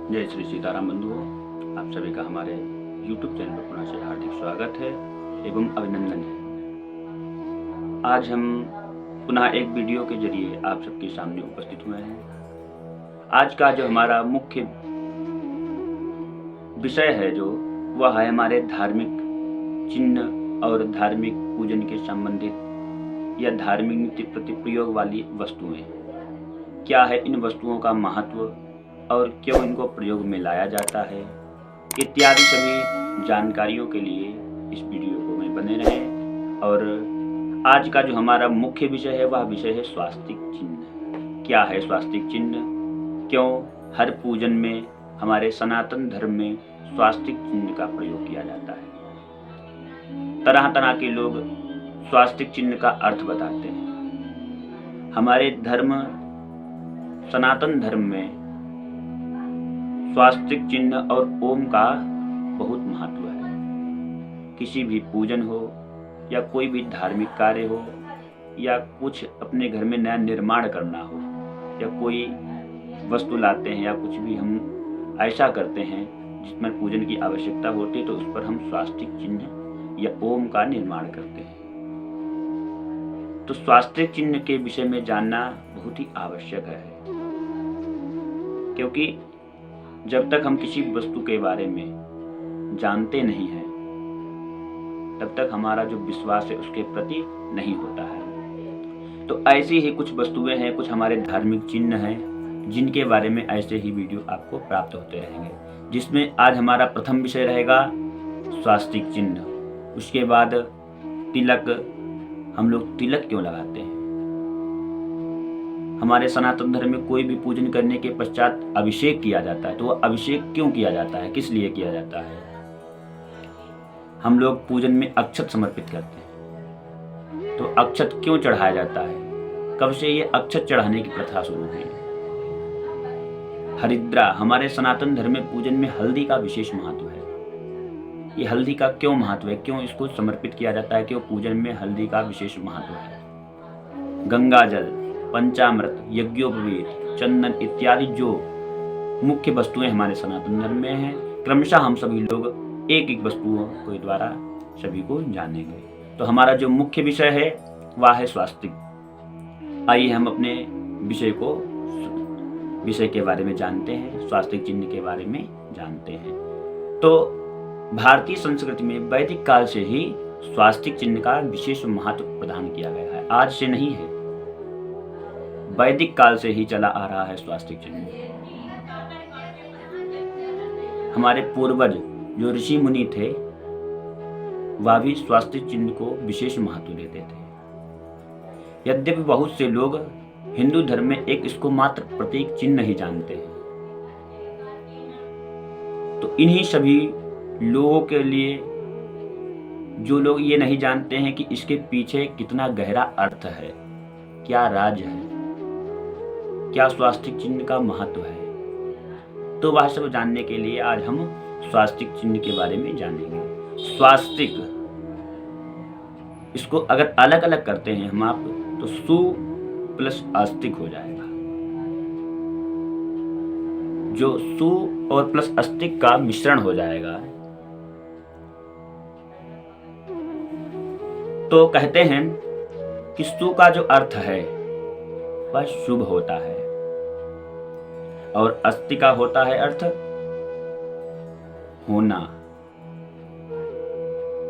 जय श्री सीताराम बंधुओं, आप सभी का हमारे YouTube चैनल पर पुनः से हार्दिक स्वागत है एवं अभिनंदन है। आज हम पुनः एक वीडियो के जरिए आप सबके सामने उपस्थित हुए हैं। आज का जो हमारा मुख्य विषय है वह है हमारे धार्मिक चिन्ह और धार्मिक पूजन के संबंधित या धार्मिक नीति प्रति प्रयोग वाली वस्तुएं। क्या है इन वस्तुओं का महत्व और क्यों इनको प्रयोग में लाया जाता है, इत्यादि सभी जानकारियों के लिए इस वीडियो को में बने रहें। और आज का जो हमारा मुख्य विषय है वह विषय है स्वास्तिक चिन्ह। क्या है स्वास्तिक चिन्ह, क्यों हर पूजन में हमारे सनातन धर्म में स्वास्तिक चिन्ह का प्रयोग किया जाता है। तरह तरह के लोग स्वास्तिक चिन्ह का अर्थ बताते हैं। हमारे धर्म सनातन धर्म में स्वास्तिक चिन्ह और ओम का बहुत महत्व है। किसी भी पूजन हो या कोई भी धार्मिक कार्य हो या कुछ अपने घर में नया निर्माण करना हो या कोई वस्तु लाते हैं या कुछ भी हम ऐसा करते हैं जिसमें पूजन की आवश्यकता होती है, तो उस पर हम स्वास्तिक चिन्ह या ओम का निर्माण करते हैं। तो स्वास्तिक चिन्ह के विषय में जानना बहुत ही आवश्यक है, क्योंकि जब तक हम किसी वस्तु के बारे में जानते नहीं हैं तब तक हमारा जो विश्वास है उसके प्रति नहीं होता है। तो ऐसी ही कुछ वस्तुएं हैं, कुछ हमारे धार्मिक चिन्ह हैं जिनके बारे में ऐसे ही वीडियो आपको प्राप्त होते रहेंगे, जिसमें आज हमारा प्रथम विषय रहेगा स्वास्तिक चिन्ह। उसके बाद तिलक। हम लोग तिलक क्यों लगाते हैं? हमारे सनातन धर्म में कोई भी पूजन करने के पश्चात अभिषेक किया जाता है, तो वह अभिषेक क्यों किया जाता है, किस लिए किया जाता है? हम लोग पूजन में अक्षत समर्पित करते हैं, तो अक्षत क्यों चढ़ाया जाता है? कब से ये अक्षत चढ़ाने की प्रथा शुरू हुई? हरिद्रा। हमारे सनातन धर्म में पूजन में हल्दी का विशेष महत्व है। ये हल्दी का क्यों महत्व है, क्यों इसको समर्पित किया जाता है, क्यों पूजन में हल्दी का विशेष महत्व है? गंगा जल, पंचामृत, यज्ञोपवीत, चंदन इत्यादि जो मुख्य वस्तुएं हमारे सनातन धर्म में हैं, क्रमशः हम सभी लोग एक एक वस्तुओं के द्वारा सभी को जानेंगे। तो हमारा जो मुख्य विषय है वह है स्वास्तिक। आइए हम अपने विषय के बारे में जानते हैं, स्वास्तिक चिन्ह के बारे में जानते हैं। तो भारतीय संस्कृति में वैदिक काल से ही स्वास्तिक चिन्ह का विशेष महत्व प्रदान किया गया है। आज से नहीं है, वैदिक काल से ही चला आ रहा है स्वास्तिक चिन्ह। हमारे पूर्वज जो ऋषि मुनि थे वह भी स्वास्तिक चिन्ह को विशेष महत्व देते थे। यद्यपि बहुत से लोग हिंदू धर्म में इसको मात्र प्रतीक चिन्ह ही जानते हैं, तो इन्हीं सभी लोगों के लिए जो लोग ये नहीं जानते हैं कि इसके पीछे कितना गहरा अर्थ है, क्या राज है, क्या स्वास्तिक चिन्ह का महत्व है, तो वह सब जानने के लिए आज हम स्वास्तिक चिन्ह के बारे में जानेंगे। स्वास्तिक, इसको अगर अलग अलग करते हैं हम आप, तो सु प्लस अस्तिक हो जाएगा। जो सु और प्लस अस्तिक का मिश्रण हो जाएगा, तो कहते हैं कि सु का जो अर्थ है वह शुभ होता है और अस्ति का होता है अर्थ होना।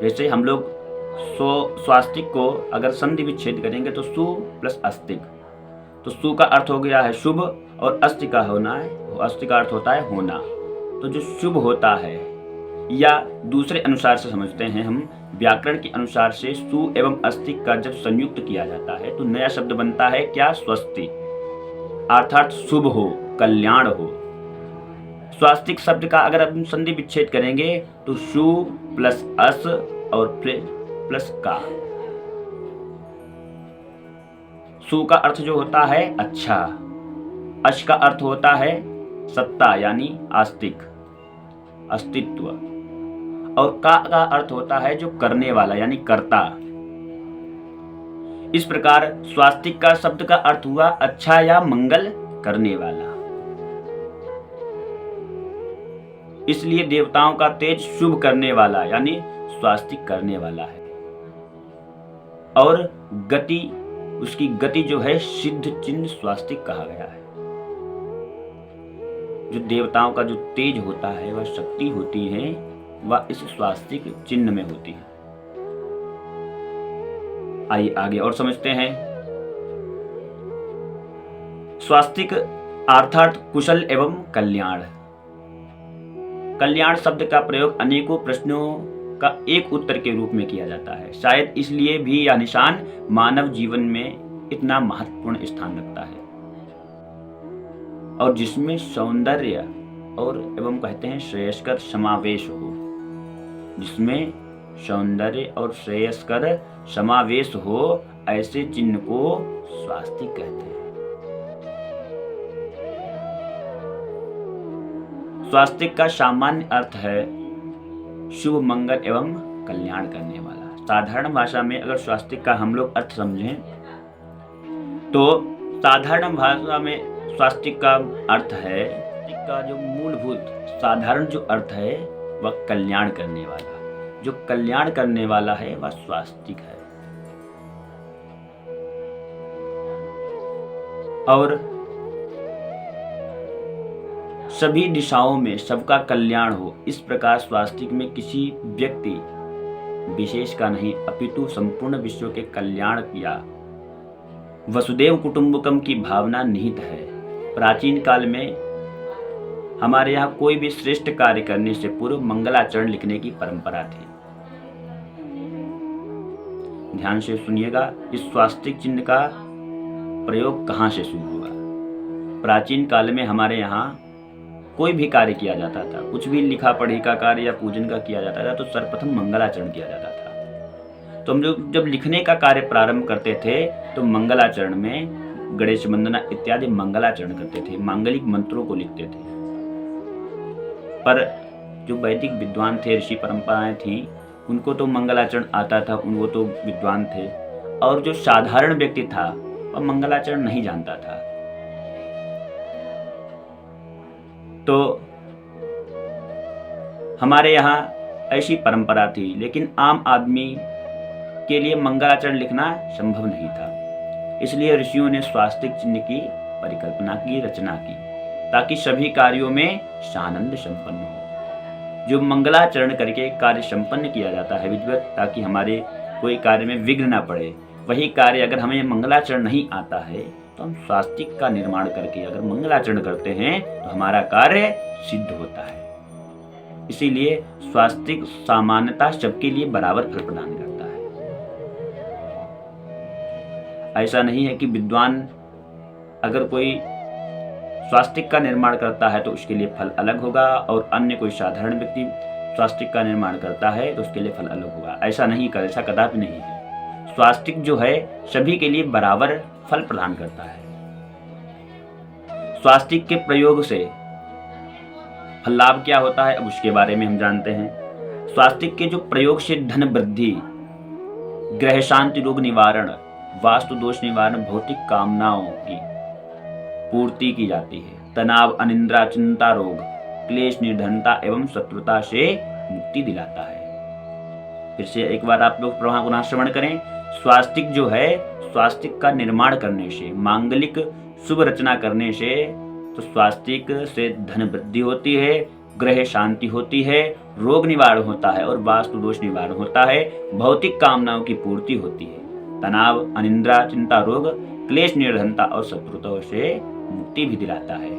जैसे हम लोग स्वास्तिक को अगर संधि विच्छेद करेंगे तो सु प्लस अस्तिक, तो सु का अर्थ हो गया है शुभ और अस्ति का होना है, अस्ति का अर्थ होता है होना। तो जो शुभ होता है, या दूसरे अनुसार से समझते हैं हम, व्याकरण के अनुसार से सु एवं अस्तिक का जब संयुक्त किया जाता है तो नया शब्द बनता है क्या? स्वस्ति, अर्थात शुभ हो, कल्याण हो। स्वास्तिक शब्द का अगर हम संधि विच्छेद करेंगे तो शु प्लस अस और प्लस का। सु का अर्थ जो होता है अच्छा, अश का अर्थ होता है सत्ता यानी आस्तिक, अस्तित्व, और का अर्थ होता है जो करने वाला यानी कर्ता। इस प्रकार स्वास्तिक का शब्द का अर्थ हुआ अच्छा या मंगल करने वाला। इसलिए देवताओं का तेज शुभ करने वाला यानी स्वास्तिक करने वाला है। और गति, उसकी गति जो है सिद्ध चिन्ह स्वास्तिक कहा गया है। जो देवताओं का जो तेज होता है, वह शक्ति होती है, वह इस स्वास्तिक चिन्ह में होती है। आइए आगे और समझते हैं। स्वास्तिक अर्थात कुशल एवं कल्याण। कल्याण शब्द का प्रयोग अनेकों प्रश्नों का एक उत्तर के रूप में किया जाता है। शायद इसलिए भी यह निशान मानव जीवन में इतना महत्वपूर्ण स्थान रखता है, और जिसमें सौंदर्य और एवं कहते हैं श्रेयस्कर समावेश हो, जिसमें सौंदर्य और श्रेयस्कर समावेश हो, ऐसे चिन्ह को स्वास्तिक कहते हैं। स्वास्तिक का सामान्य अर्थ है शुभ, मंगल एवं कल्याण करने वाला। साधारण भाषा में अगर स्वास्तिक का हम लोग अर्थ समझें तो साधारण भाषा में स्वास्तिक का अर्थ है, का जो मूलभूत साधारण जो अर्थ है वह कल्याण करने वाला। जो कल्याण करने वाला है वह स्वास्तिक है। और सभी दिशाओं में सबका कल्याण हो, इस प्रकार स्वास्तिक में किसी व्यक्ति विशेष का नहीं अपितु संपूर्ण विश्व के कल्याण या वसुदेव कुटुंबकम की भावना निहित है। प्राचीन काल में हमारे यहाँ कोई भी श्रेष्ठ कार्य करने से पूर्व मंगलाचरण लिखने की परंपरा थी। ध्यान से सुनिएगा, इस स्वास्तिक चिन्ह का प्रयोग कहाँ से शुरू हुआ। प्राचीन काल में हमारे यहाँ कोई भी कार्य किया जाता था, कुछ भी लिखा पढ़ी का कार्य या पूजन का किया जाता था, तो सर्वप्रथम मंगलाचरण किया जाता था। तो हम लोग जब लिखने का कार्य प्रारंभ करते थे तो मंगलाचरण में गणेश वंदना इत्यादि मंगलाचरण करते थे, मांगलिक मंत्रों को लिखते थे। पर जो वैदिक विद्वान थे, ऋषि परंपराएं थी, उनको तो मंगलाचरण आता था, उनको तो विद्वान थे। और जो साधारण व्यक्ति था वह मंगलाचरण नहीं जानता था। तो हमारे यहाँ ऐसी परंपरा थी, लेकिन आम आदमी के लिए मंगलाचरण लिखना संभव नहीं था। इसलिए ऋषियों ने स्वास्तिक चिन्ह की परिकल्पना की, रचना की, ताकि सभी कार्यों में सानंद संपन्न हो। जो मंगलाचरण करके कार्य संपन्न किया जाता है विधिवत, ताकि हमारे कोई कार्य में विघ्न न पड़े, वही कार्य अगर हमें मंगलाचरण नहीं आता है तो हम स्वास्तिक का निर्माण करके अगर मंगलाचरण करते हैं तो हमारा कार्य सिद्ध होता है। इसीलिए स्वास्तिक सामान्यतः सबके लिए बराबर फल प्रदान करता है। ऐसा नहीं है कि विद्वान अगर कोई स्वास्तिक का निर्माण करता है तो उसके लिए फल अलग होगा, और अन्य कोई साधारण व्यक्ति स्वास्तिक का निर्माण करता है तो उसके लिए फल अलग होगा। ऐसा नहीं कर, ऐसा कदापि नहीं है। स्वास्तिक जो है सभी के लिए बराबर फल प्रदान करता है। स्वास्तिक के प्रयोग से फल लाभ क्या होता है, अब उसके बारे में हम जानते हैं। स्वास्तिक के जो प्रयोग से धन वृद्धि, ग्रह शांति, रोग निवारण, वास्तु दोष निवारण, भौतिक कामनाओं की पूर्ति की जाती है। तनाव, अनिद्रा, चिंता रोग, क्लेश, निर्धनता एवं शत्रुता से मुक्ति दिलाता है। फिर से एक बार आप लोग पुनः श्रवण करें। स्वास्तिक जो है, स्वास्तिक का निर्माण करने से, मांगलिक शुभ रचना करने से, तो स्वास्तिक से धन वृद्धि होती है, ग्रह शांति होती है, रोग निवारण होता है और वास्तु दोष निवारण होता है, भौतिक कामनाओं की पूर्ति होती है, तनाव, अनिद्रा, चिंता रोग, क्लेश, निर्धनता और शत्रुताओं से मुक्ति भी दिलाता है।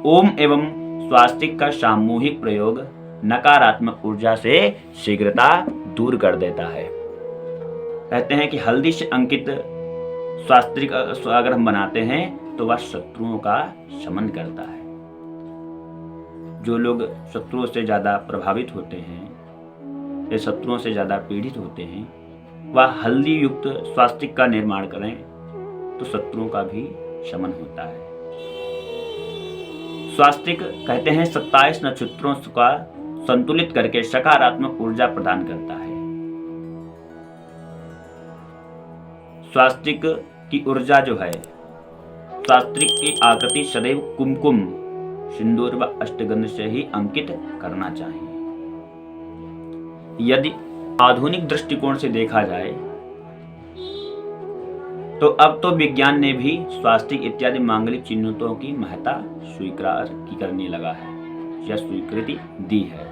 ओम एवं स्वास्तिक का सामूहिक प्रयोग नकारात्मक ऊर्जा से शीघ्रता दूर कर देता है। कहते हैं कि हल्दी से अंकित स्वास्तिक अगर हम बनाते हैं तो वह शत्रुओं का शमन करता है। जो लोग शत्रुओं से ज्यादा प्रभावित होते हैं या शत्रुओं से ज्यादा पीड़ित होते हैं, वह हल्दी युक्त स्वास्तिक का निर्माण करें तो शत्रुओं का भी शमन होता है। स्वास्तिक कहते हैं 27 नक्षत्रों का संतुलित करके सकारात्मक ऊर्जा प्रदान करता है। स्वास्तिक की ऊर्जा जो है, स्वास्तिक की आकृति सदैव कुमकुम सिंदूर व अष्टगंध से ही अंकित करना चाहिए। यदि आधुनिक दृष्टिकोण से देखा जाए तो अब तो विज्ञान ने भी स्वास्तिक इत्यादि मांगलिक चिन्हों की महत्ता स्वीकार करने लगा है या स्वीकृति दी है।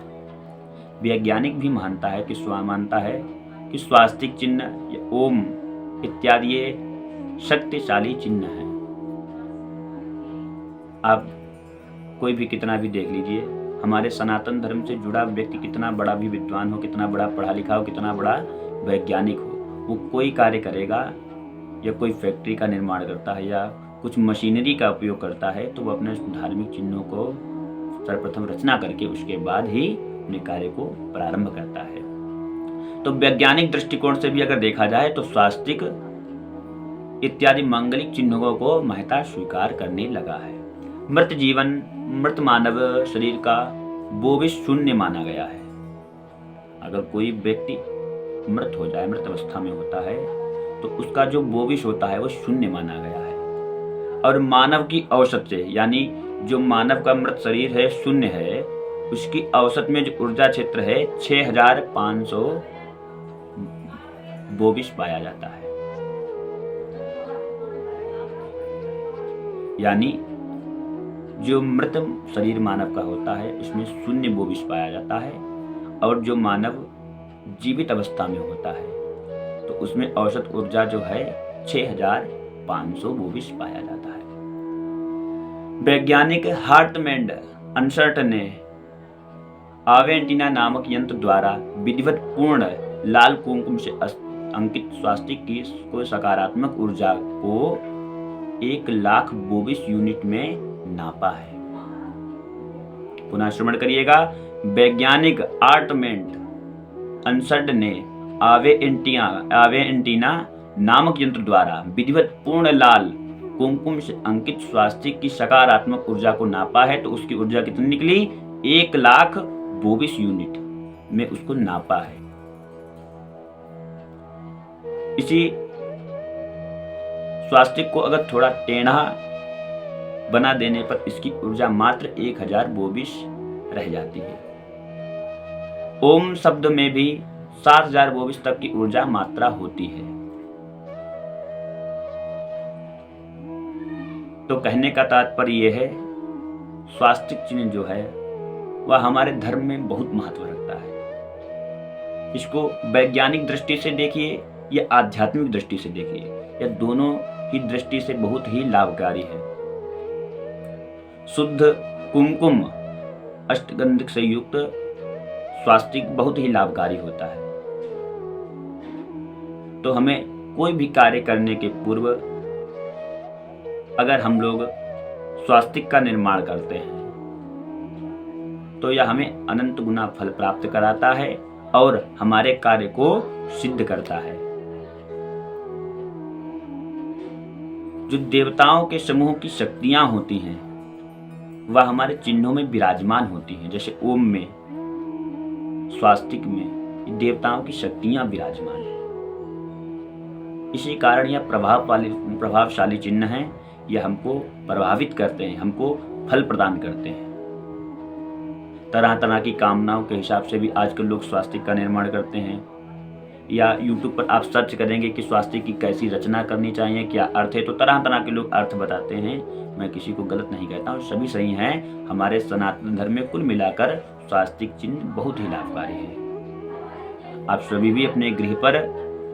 वैज्ञानिक भी मानता है कि स्वास्तिक चिन्ह या ओम इत्यादि ये शक्तिशाली चिन्ह है। आप कोई भी कितना भी देख लीजिए, हमारे सनातन धर्म से जुड़ा व्यक्ति कितना बड़ा भी विद्वान हो, कितना बड़ा पढ़ा लिखा हो, कितना बड़ा वैज्ञानिक हो, वो कोई कार्य करेगा या कोई फैक्ट्री का निर्माण करता है या कुछ मशीनरी का उपयोग करता है तो वो अपने धार्मिक चिन्हों को सर्वप्रथम रचना करके उसके बाद ही अपने कार्य को प्रारंभ करता है। तो वैज्ञानिक दृष्टिकोण से भी अगर देखा जाए तो स्वास्तिक इत्यादि मांगलिक चिन्हों को महत्ता स्वीकार करने लगा है। मृत मानव शरीर का बोविश शून्य माना गया है। अगर कोई व्यक्ति मृत हो जाए, मृत अवस्था में होता है, तो उसका जो बोविश होता है वो शून्य माना गया है। और मानव की औसत से, यानी जो मानव का मृत शरीर है शून्य है, उसकी औसत में जो ऊर्जा क्षेत्र है 6500 बोविश पाया जाता है। यानी जो मृत शरीर मानव का होता है उसमें शून्य बोविश पाया जाता है, और जो मानव जीवित अवस्था में होता है तो उसमें औसत ऊर्जा जो है 6500 बोविश पाया जाता है। वैज्ञानिक हार्टमैंड अनसर्ट ने आवेंटिना नामक यंत्र द्वारा विधिवत पूर्ण लाल कुमकुम से अंकित स्वास्तिक की को सकारात्मक ऊर्जा को 1,00,000 बोविश यूनिट में नापा है। पुनः श्रवण करिएगा। वैज्ञानिक हार्टमैंड अनसर्ट ने आवेंटिना नामक यंत्र द्वारा विधिवत पूर्ण लाल कुमकुम से अंकित स्वास्तिक की सकारात्मक ऊर्जा को नापा है। तो उसकी ऊर्जा कितनी निकली? 1,00,000 बोविश यूनिट में उसको नापा है। इसी स्वास्तिक को अगर थोड़ा टेढ़ा बना देने पर इसकी ऊर्जा मात्र 1000 बोविश रह जाती है। ओम शब्द में भी 7000 बोविश तक की ऊर्जा मात्रा होती है। तो कहने का तात्पर्य यह है, स्वास्तिक चिन्ह जो है वह हमारे धर्म में बहुत महत्व रखता है। इसको वैज्ञानिक दृष्टि से देखिए या आध्यात्मिक दृष्टि से देखिए, या दोनों ही दृष्टि से बहुत ही लाभकारी है। शुद्ध कुमकुम अष्टगंध से युक्त स्वास्तिक बहुत ही लाभकारी होता है। तो हमें कोई भी कार्य करने के पूर्व अगर हम लोग स्वास्तिक का निर्माण करते हैं तो यह हमें अनंत गुना फल प्राप्त कराता है और हमारे कार्य को सिद्ध करता है। जो देवताओं के समूह की शक्तियां होती हैं वह हमारे चिन्हों में विराजमान होती हैं। जैसे ओम में, स्वास्तिक में देवताओं की शक्तियां विराजमान हैं। इसी कारण यह प्रभावशाली चिन्ह हैं। यह हमको प्रभावित करते हैं, हमको फल प्रदान करते हैं। तरह तरह की कामनाओं के हिसाब से भी आजकल लोग स्वास्तिक का निर्माण करते हैं। या YouTube पर आप सर्च करेंगे कि स्वास्तिक की कैसी रचना करनी चाहिए, क्या अर्थ है, तो तरह तरह के लोग अर्थ बताते हैं। मैं किसी को गलत नहीं कहता हूँ, सभी सही हैं। हमारे सनातन धर्म में कुल मिलाकर स्वास्तिक चिन्ह बहुत ही लाभकारी है। आप सभी भी अपने गृह पर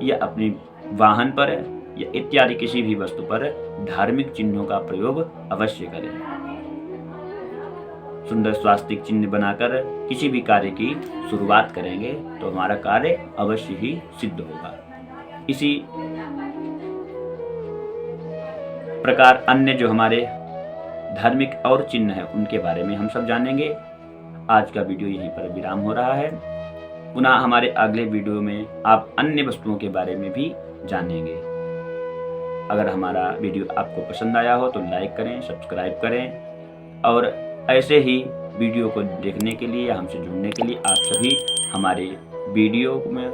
या अपने वाहन पर या इत्यादि किसी भी वस्तु पर धार्मिक चिन्हों का प्रयोग अवश्य करें। सुंदर स्वास्तिक चिन्ह बनाकर किसी भी कार्य की शुरुआत करेंगे तो हमारा कार्य अवश्य ही सिद्ध होगा। इसी प्रकार अन्य जो हमारे धार्मिक और चिन्ह है उनके बारे में हम सब जानेंगे। आज का वीडियो यहीं पर विराम हो रहा है। पुनः हमारे अगले वीडियो में आप अन्य वस्तुओं के बारे में भी जानेंगे। अगर हमारा वीडियो आपको पसंद आया हो तो लाइक करें, सब्सक्राइब करें, और ऐसे ही वीडियो को देखने के लिए या हमसे जुड़ने के लिए आप सभी हमारे वीडियो में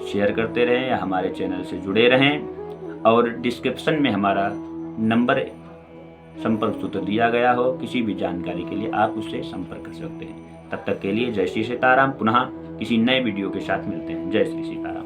शेयर करते रहें या हमारे चैनल से जुड़े रहें। और डिस्क्रिप्शन में हमारा नंबर संपर्क सूत्र दिया गया हो। किसी भी जानकारी के लिए आप उससे संपर्क कर सकते हैं। तब तक के लिए जय श्री सीताराम। पुनः किसी नए वीडियो के साथ मिलते हैं। जय श्री सीताराम।